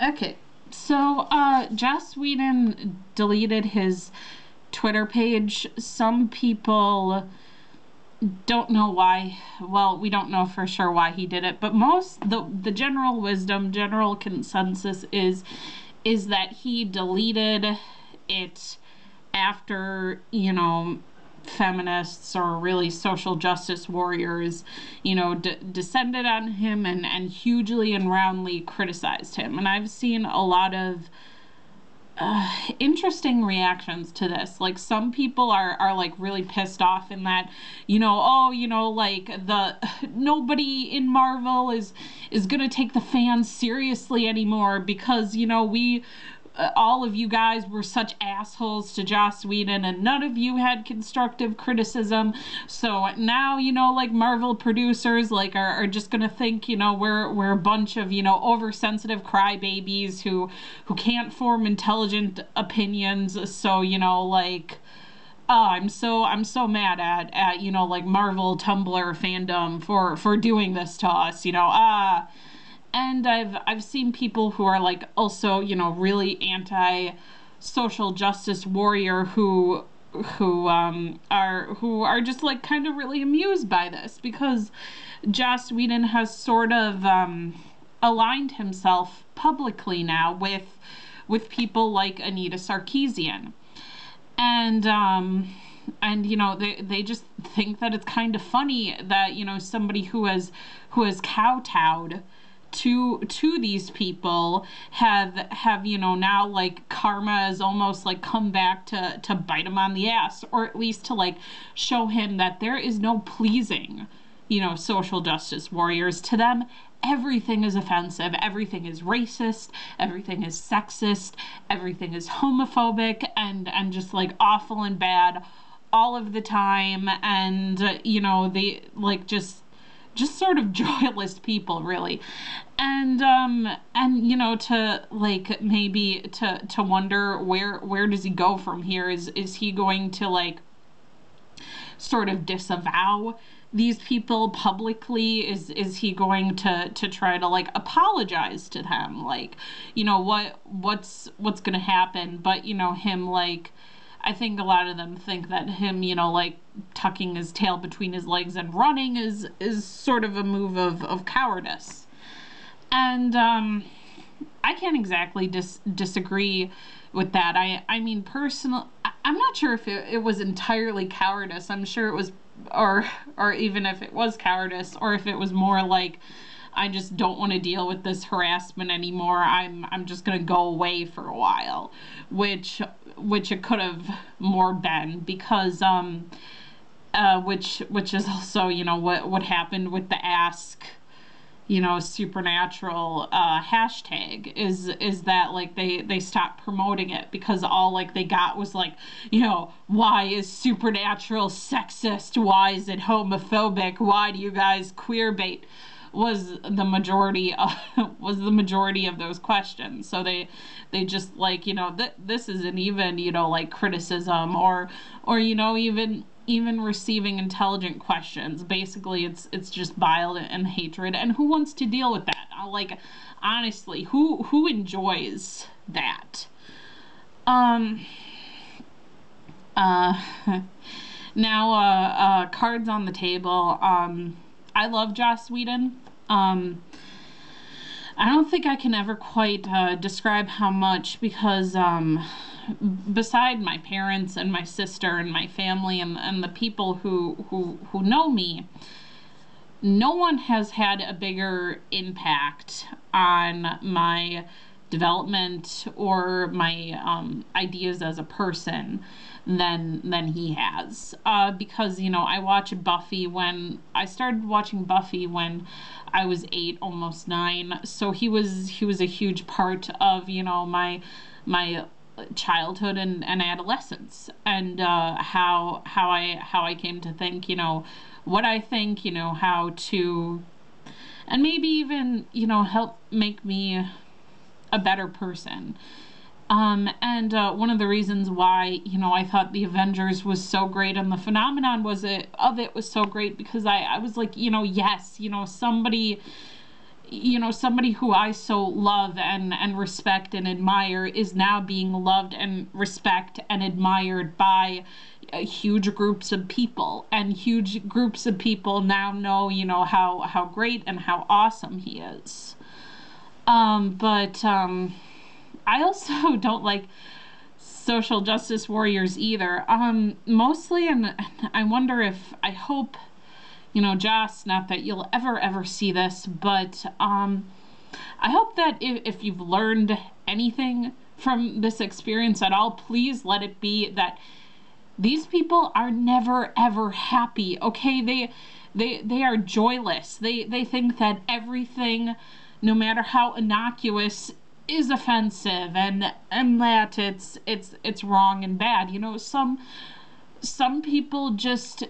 Okay, so Joss Whedon deleted his Twitter page. Some people don't know why. Well, we don't know for sure why he did it, but the general wisdom, general consensus is that he deleted it after, feminists or really social justice warriors, descended on him and hugely and roundly criticized him. And I've seen a lot of interesting reactions to this. Like, some people are like really pissed off in that, like the nobody in Marvel is gonna take the fans seriously anymore because we all of you guys were such assholes to Joss Whedon and none of you had constructive criticism. So now, like Marvel producers are just gonna think, we're a bunch of, oversensitive crybabies who can't form intelligent opinions. So, oh, I'm so mad at like Marvel Tumblr fandom for doing this to us, and I've seen people who are like also, really anti social justice warrior who are just like kind of really amused by this because Joss Whedon has sort of aligned himself publicly now with people like Anita Sarkeesian. And they just think that it's kind of funny that somebody who has kowtowed to these people have now like karma has almost like come back to bite him on the ass, or at least to like show him that there is no pleasing social justice warriors. To them, everything is offensive, everything is racist, everything is sexist, everything is homophobic and just like awful and bad all of the time. And they like just sort of joyless people, really. And to like maybe to wonder where does he go from here? Is he going to like sort of disavow these people publicly? Is he going to try to like apologize to them? Like, what's gonna happen? But him, like, I think a lot of them think that him, like tucking his tail between his legs and running is sort of a move of cowardice. And I can't exactly disagree with that. I mean, personally, I'm not sure if it was entirely cowardice. I'm sure it was, or even if it was cowardice, or if it was more like, I just don't want to deal with this harassment anymore. I'm just gonna go away for a while, which it could have more been, because which is also what happened with the Ask Supernatural hashtag is that like they stopped promoting it because all like they got was like, why is Supernatural sexist? Why is it homophobic? Why do you guys queer bait? Was the majority of those questions. So they just like, this isn't even like criticism or even receiving intelligent questions. Basically it's just bile and hatred, and who wants to deal with that? Like, honestly, who enjoys that? Now cards on the table. I love Joss Whedon. I don't think I can ever quite describe how much, because beside my parents and my sister and my family and the people who know me, no one has had a bigger impact on my development or my ideas as a person than he has. Because I started watching Buffy when I was 8, almost 9. So he was a huge part of my childhood and adolescence, and how I came to think what I think, how to, and maybe even help make me a better person. And one of the reasons why I thought the Avengers was so great and the phenomenon of it was so great, because I was like, yes, somebody you know, somebody who I so love and respect and admire is now being loved and respect and admired by huge groups of people, and huge groups of people now know, you know, how great and how awesome he is. But I also don't like social justice warriors either. Mostly, and I wonder if, I hope, you know, Joss, not that you'll ever see this, but I hope that if you've learned anything from this experience at all, please let it be that these people are never ever happy. Okay, they are joyless. They think that everything, no matter how innocuous, is offensive, and that it's wrong and bad. You know, some people just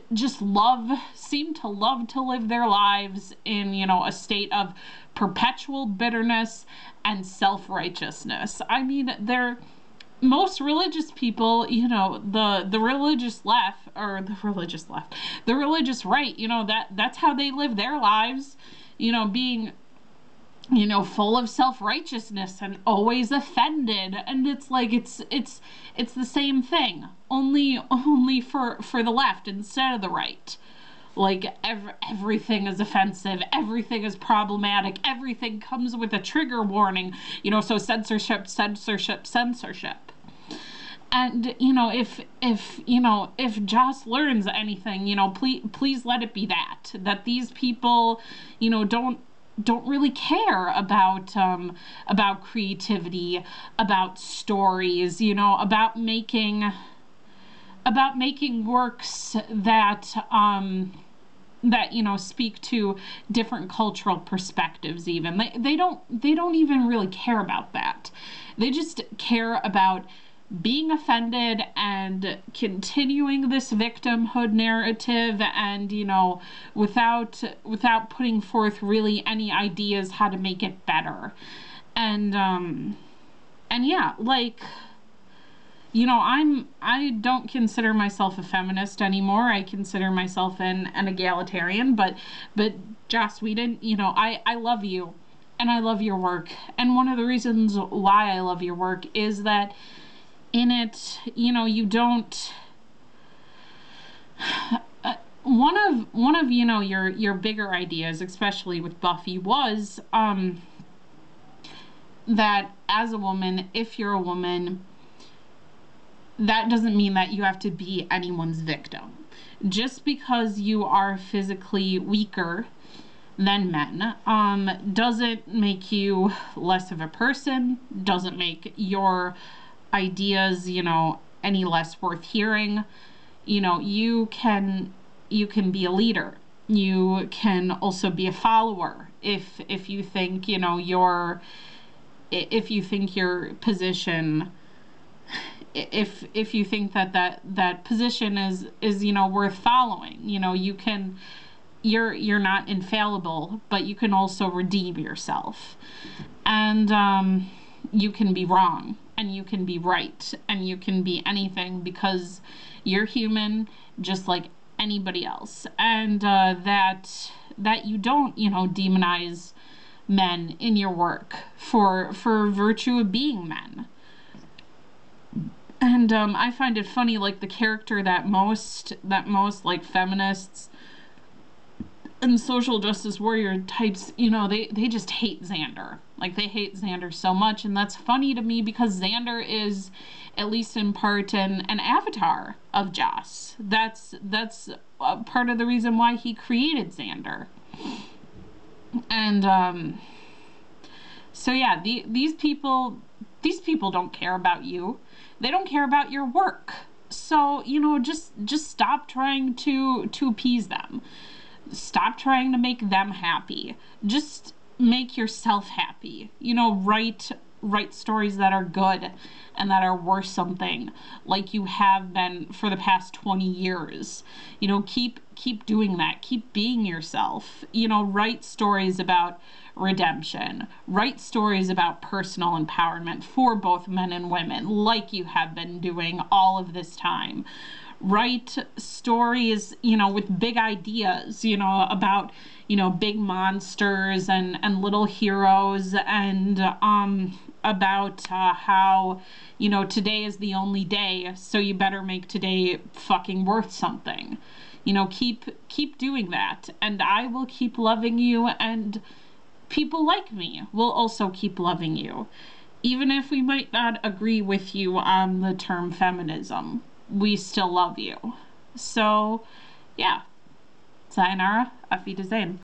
seem to love to live their lives in, you know, a state of perpetual bitterness and self-righteousness. I mean, most religious people, you know, the religious left, or the religious right, you know, that's how they live their lives, you know, being, you know, full of self-righteousness and always offended. And it's like, it's the same thing, only for the left instead of the right. Like, everything is offensive, everything is problematic, everything comes with a trigger warning, you know, so censorship. And, you know, if Joss learns anything, you know, please let it be that these people, you know, don't really care about creativity, about stories, you know, about making works that that, you know, speak to different cultural perspectives. Even they don't even really care about that. They just care about being offended and continuing this victimhood narrative, and, you know, without putting forth really any ideas how to make it better. And yeah, like, you know, I don't consider myself a feminist anymore. I consider myself an egalitarian, but Joss Whedon, you know, I love you, and I love your work. And one of the reasons why I love your work is that in it, you know, you don't, one of you know, your bigger ideas, especially with Buffy, was that as a woman, if you're a woman, that doesn't mean that you have to be anyone's victim. Just because you are physically weaker than men doesn't make you less of a person, doesn't make your ideas, you know, any less worth hearing. You know, you can be a leader. You can also be a follower if you think, you know, if you think your position, if you think that position is, you know, worth following. You know, you can, you're not infallible, but you can also redeem yourself. And you can be wrong, and you can be right, and you can be anything, because you're human just like anybody else. And that you don't, you know, demonize men in your work for virtue of being men. And I find it funny, like, the character that most like feminists and social justice warrior types, you know, they just hate Xander. Like, they hate Xander so much, and that's funny to me, because Xander is, at least in part, an avatar of Joss. That's part of the reason why he created Xander. And so yeah, these people don't care about you. They don't care about your work. So, you know, just stop trying to appease them. Stop trying to make them happy. Just make yourself happy. You know, write stories that are good and that are worth something, like you have been for the past 20 years. You know, keep doing that. Keep being yourself. You know, write stories about redemption. Write stories about personal empowerment for both men and women, like you have been doing all of this time. write stories, with big ideas, about, big monsters and little heroes, and about how, today is the only day, so you better make today fucking worth something. Keep doing that, and I will keep loving you, and people like me will also keep loving you. Even if we might not agree with you on the term feminism, we still love you. So, yeah. Sayonara, auf Wiedersehen.